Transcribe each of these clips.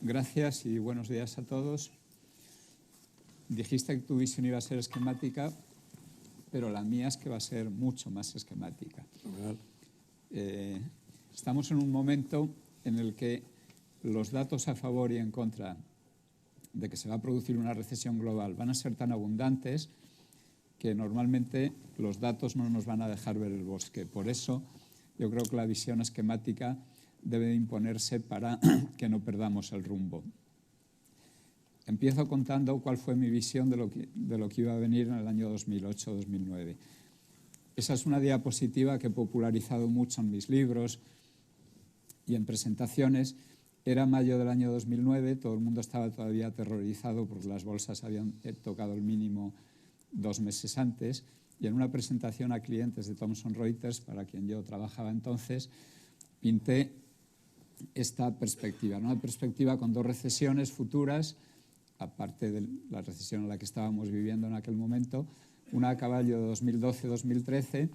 Gracias y buenos días a todos. Dijiste que tu visión iba a ser esquemática, pero la mía es que va a ser mucho más esquemática. Estamos en un momento en el que los datos a favor y en contra de que se va a producir una recesión global van a ser tan abundantes que normalmente los datos no nos van a dejar ver el bosque. Por eso yo creo que la visión esquemática debe imponerse para que no perdamos el rumbo. Empiezo contando cuál fue mi visión de lo que iba a venir en el año 2008-2009. Esa es una diapositiva que he popularizado mucho en mis libros y en presentaciones. Era mayo del año 2009, todo el mundo estaba todavía aterrorizado porque las bolsas habían tocado el mínimo 2 meses antes, y en una presentación a clientes de Thomson Reuters, para quien yo trabajaba entonces, pinté esta perspectiva, ¿no? Una perspectiva con 2 recesiones futuras, aparte de la recesión en la que estábamos viviendo en aquel momento, una a caballo de 2012-2013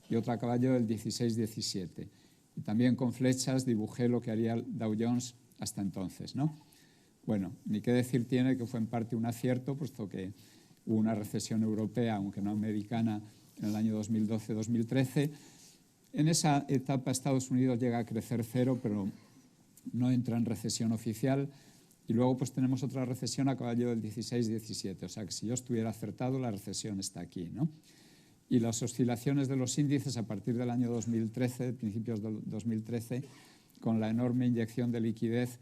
y otra a caballo del 16-17. Y también con flechas dibujé lo que haría el Dow Jones hasta entonces, ¿no? Bueno, ni qué decir tiene que fue en parte un acierto, puesto que hubo una recesión europea, aunque no americana, en el año 2012-2013. En esa etapa Estados Unidos llega a crecer 0, pero no entra en recesión oficial. Y luego pues tenemos otra recesión a caballo del 16-17. O sea que si yo estuviera acertado, la recesión está aquí, ¿no? Y las oscilaciones de los índices a partir del año 2013, principios del 2013, con la enorme inyección de liquidez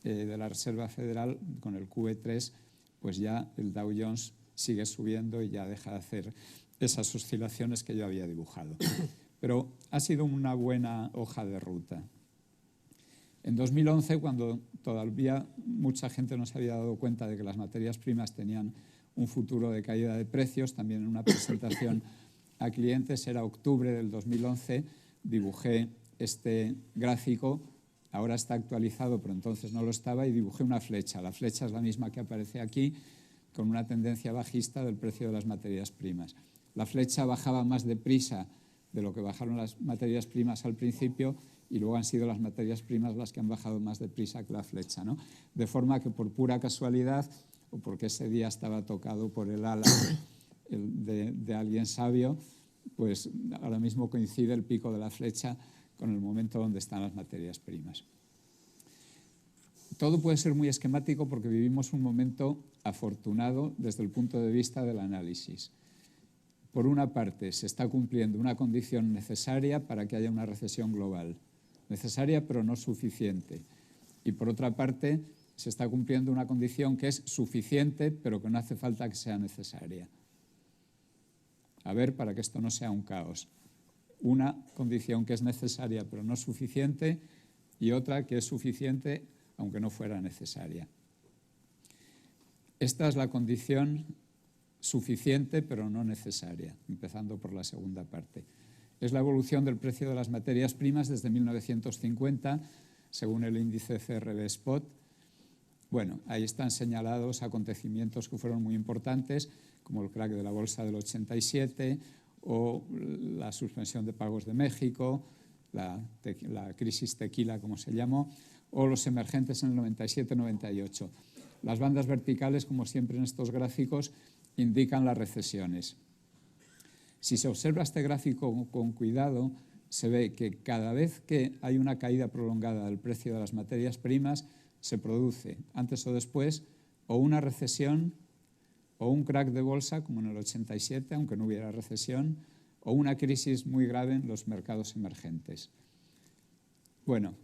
de la Reserva Federal, con el QE3, pues ya el Dow Jones sigue subiendo y ya deja de hacer esas oscilaciones que yo había dibujado. Pero ha sido una buena hoja de ruta. En 2011, cuando todavía mucha gente no se había dado cuenta de que las materias primas tenían un futuro de caída de precios, también en una presentación a clientes, era octubre del 2011, dibujé este gráfico, ahora está actualizado, pero entonces no lo estaba, y dibujé una flecha. La flecha es la misma que aparece aquí, con una tendencia bajista del precio de las materias primas. La flecha bajaba más deprisa de lo que bajaron las materias primas al principio, y luego han sido las materias primas las que han bajado más deprisa que la flecha, ¿no? De forma que por pura casualidad, o porque ese día estaba tocado por el ala de alguien sabio, pues ahora mismo coincide el pico de la flecha con el momento donde están las materias primas. Todo puede ser muy esquemático porque vivimos un momento afortunado desde el punto de vista del análisis. Por una parte, se está cumpliendo una condición necesaria para que haya una recesión global. Necesaria, pero no suficiente. Y por otra parte, se está cumpliendo una condición que es suficiente, pero que no hace falta que sea necesaria. A ver, para que esto no sea un caos. Una condición que es necesaria, pero no suficiente, y otra que es suficiente, aunque no fuera necesaria. Esta es la condición suficiente, pero no necesaria, empezando por la segunda parte. Es la evolución del precio de las materias primas desde 1950, según el índice CRB Spot. Bueno, ahí están señalados acontecimientos que fueron muy importantes, como el crack de la bolsa del 87 o la suspensión de pagos de México, la crisis tequila, como se llamó, o los emergentes en el 97-98. Las bandas verticales, como siempre en estos gráficos, indican las recesiones. Si se observa este gráfico con cuidado, se ve que cada vez que hay una caída prolongada del precio de las materias primas, se produce, antes o después, o una recesión, o un crack de bolsa, como en el 87, aunque no hubiera recesión, o una crisis muy grave en los mercados emergentes. Bueno,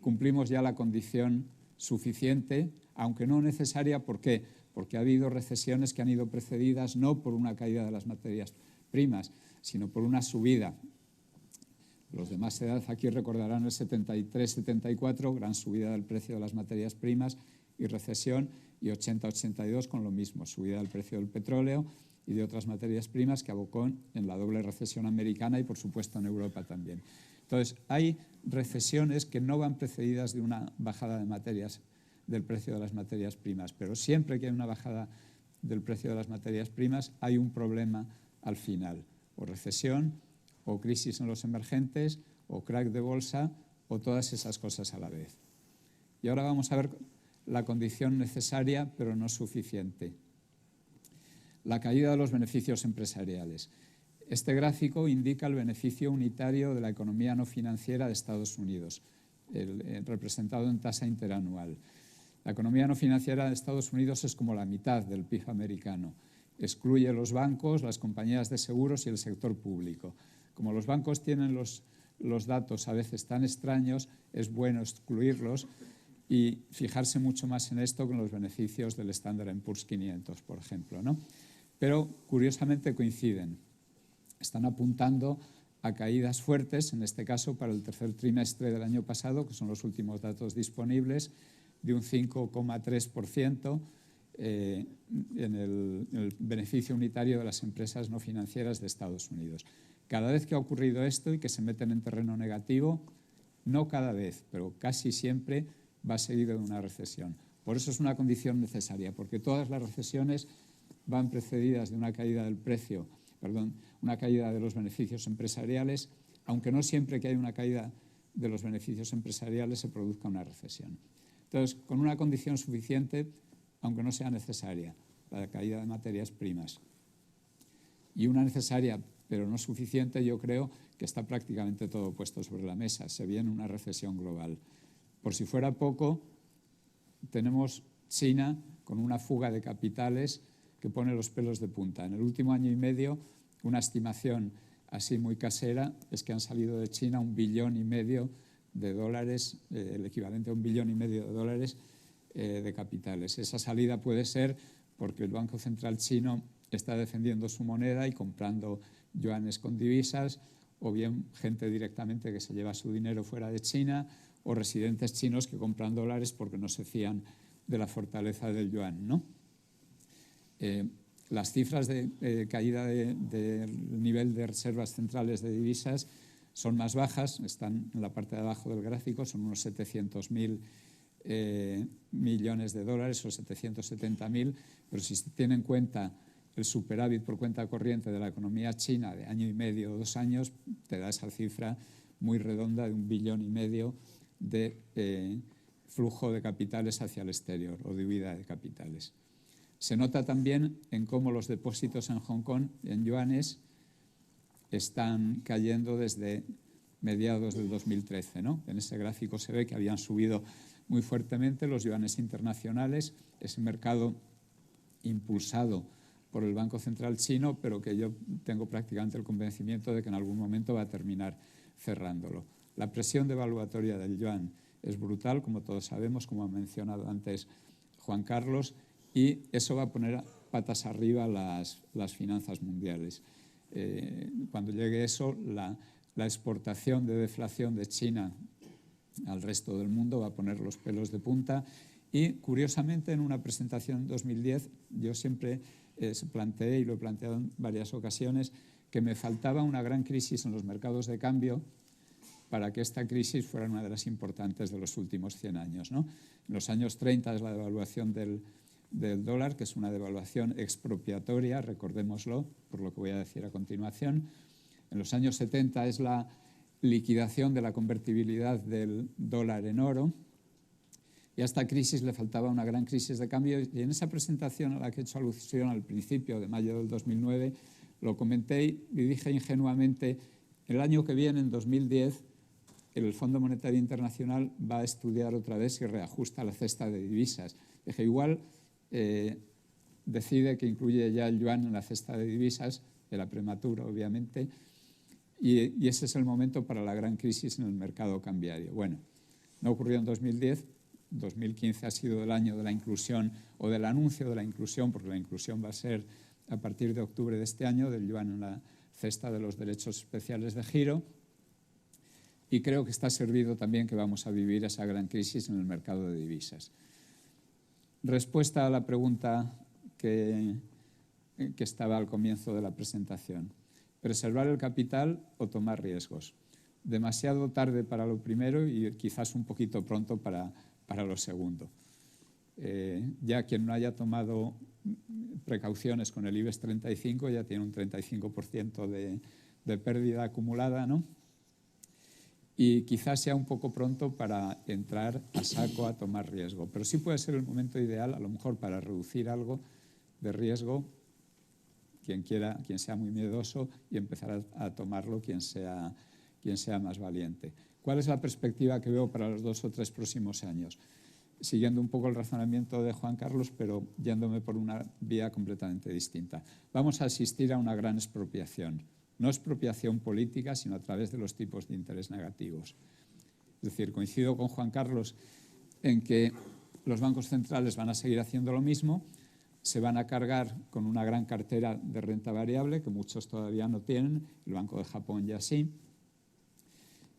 cumplimos ya la condición suficiente, aunque no necesaria. ¿Por qué? Porque ha habido recesiones que han ido precedidas no por una caída de las materias primas, sino por una subida. Los de más edad aquí recordarán el 73-74, gran subida del precio de las materias primas y recesión, y 80-82 con lo mismo, subida del precio del petróleo y de otras materias primas que abocó en la doble recesión americana y por supuesto en Europa también. Entonces, hay recesiones que no van precedidas de una bajada del precio de las materias primas, pero siempre que hay una bajada del precio de las materias primas hay un problema al final, o recesión, o crisis en los emergentes, o crack de bolsa, o todas esas cosas a la vez. Y ahora vamos a ver la condición necesaria, pero no suficiente. La caída de los beneficios empresariales. Este gráfico indica el beneficio unitario de la economía no financiera de Estados Unidos, representado en tasa interanual. La economía no financiera de Estados Unidos es como la mitad del PIB americano. Excluye los bancos, las compañías de seguros y el sector público. Como los bancos tienen los datos a veces tan extraños, es bueno excluirlos y fijarse mucho más en esto con los beneficios del Standard & Poor's 500, por ejemplo, ¿no? Pero curiosamente coinciden. Están apuntando a caídas fuertes, en este caso para el tercer trimestre del año pasado, que son los últimos datos disponibles, de un 5,3% en el beneficio unitario de las empresas no financieras de Estados Unidos. Cada vez que ha ocurrido esto y que se meten en terreno negativo, no cada vez, pero casi siempre va seguido de una recesión. Por eso es una condición necesaria, porque todas las recesiones van precedidas de una caída del precio, una caída de los beneficios empresariales, aunque no siempre que haya una caída de los beneficios empresariales se produzca una recesión. Entonces, con una condición suficiente, aunque no sea necesaria, la caída de materias primas, y una necesaria pero no suficiente, yo creo que está prácticamente todo puesto sobre la mesa. Se viene una recesión global. Por si fuera poco, tenemos China con una fuga de capitales que pone los pelos de punta. En el último año y medio, una estimación así muy casera es que han salido de China $1,5 billion de dólares, el equivalente a $1,5 billion de dólares de capitales. Esa salida puede ser porque el Banco Central chino está defendiendo su moneda y comprando yuanes con divisas, o bien gente directamente que se lleva su dinero fuera de China, o residentes chinos que compran dólares porque no se fían de la fortaleza del yuan, ¿no? Las cifras de caída del nivel de reservas centrales de divisas son más bajas, están en la parte de abajo del gráfico, son unos 700.000 millones de dólares o 770.000, pero si se tiene en cuenta el superávit por cuenta corriente de la economía china de año y medio o 2 años, te da esa cifra muy redonda de $1,5 billion de flujo de capitales hacia el exterior o de huida de capitales. Se nota también en cómo los depósitos en Hong Kong en yuanes están cayendo desde mediados del 2013, ¿no? En ese gráfico se ve que habían subido muy fuertemente los yuanes internacionales, ese mercado impulsado por el Banco Central chino, pero que yo tengo prácticamente el convencimiento de que en algún momento va a terminar cerrándolo. La presión devaluatoria del yuan es brutal, como todos sabemos, como ha mencionado antes Juan Carlos, y eso va a poner patas arriba las finanzas mundiales. Cuando llegue eso, la exportación de deflación de China al resto del mundo va a poner los pelos de punta. Y, curiosamente, en una presentación en 2010, yo siempre planteé, y lo he planteado en varias ocasiones, que me faltaba una gran crisis en los mercados de cambio para que esta crisis fuera una de las importantes de los últimos 100 años, ¿no? En los años 30 es la devaluación del dólar, que es una devaluación expropiatoria, recordémoslo, por lo que voy a decir a continuación. En los años 70 es la liquidación de la convertibilidad del dólar en oro, y a esta crisis le faltaba una gran crisis de cambio, y en esa presentación a la que he hecho alusión al principio de mayo del 2009, lo comenté y dije ingenuamente, el año que viene, en 2010, el Fondo Monetario Internacional va a estudiar otra vez si reajusta la cesta de divisas. Dije, igual decide que incluye ya el yuan en la cesta de divisas, era prematuro, obviamente, y ese es el momento para la gran crisis en el mercado cambiario. Bueno, no ocurrió en 2010, 2015 ha sido el año de la inclusión o del anuncio de la inclusión, porque la inclusión va a ser a partir de octubre de este año, del yuan en la cesta de los derechos especiales de giro, y creo que está servido también que vamos a vivir esa gran crisis en el mercado de divisas. Respuesta a la pregunta que estaba al comienzo de la presentación. ¿Preservar el capital o tomar riesgos? Demasiado tarde para lo primero y quizás un poquito pronto para lo segundo. Ya quien no haya tomado precauciones con el IBEX 35 ya tiene un 35% de pérdida acumulada, ¿no? y quizás sea un poco pronto para entrar a saco a tomar riesgo. Pero sí puede ser el momento ideal, a lo mejor, para reducir algo de riesgo, quien sea muy miedoso, y empezar a tomarlo quien sea más valiente. ¿Cuál es la perspectiva que veo para los 2 o 3 próximos años? Siguiendo un poco el razonamiento de Juan Carlos, pero yéndome por una vía completamente distinta. Vamos a asistir a una gran expropiación. No expropiación política, sino a través de los tipos de interés negativos. Es decir, coincido con Juan Carlos en que los bancos centrales van a seguir haciendo lo mismo, se van a cargar con una gran cartera de renta variable, que muchos todavía no tienen, el Banco de Japón ya sí.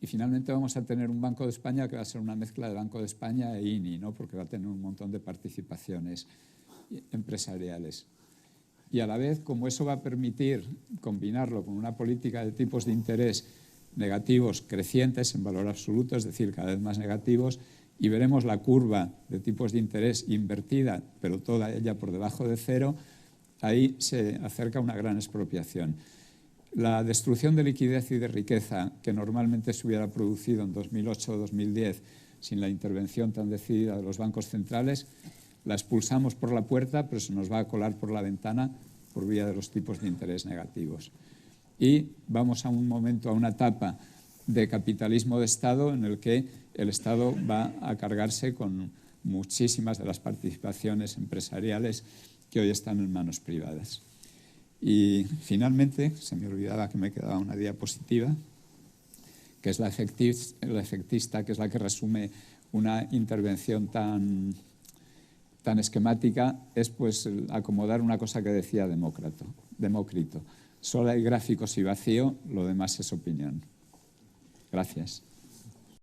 Y finalmente vamos a tener un Banco de España que va a ser una mezcla de Banco de España e INI, ¿no? Porque va a tener un montón de participaciones empresariales. Y a la vez, como eso va a permitir combinarlo con una política de tipos de interés negativos crecientes en valor absoluto, es decir, cada vez más negativos, y veremos la curva de tipos de interés invertida, pero toda ella por debajo de cero, ahí se acerca una gran expropiación. La destrucción de liquidez y de riqueza que normalmente se hubiera producido en 2008 o 2010 sin la intervención tan decidida de los bancos centrales, la expulsamos por la puerta, pero se nos va a colar por la ventana por vía de los tipos de interés negativos. Y vamos a un momento, a una etapa de capitalismo de Estado en el que el Estado va a cargarse con muchísimas de las participaciones empresariales que hoy están en manos privadas. Y finalmente, se me olvidaba que me quedaba una diapositiva, que es la efectista, que es la que resume una intervención tan esquemática, es pues acomodar una cosa que decía Demócrito. Solo hay gráficos y vacío, lo demás es opinión. Gracias.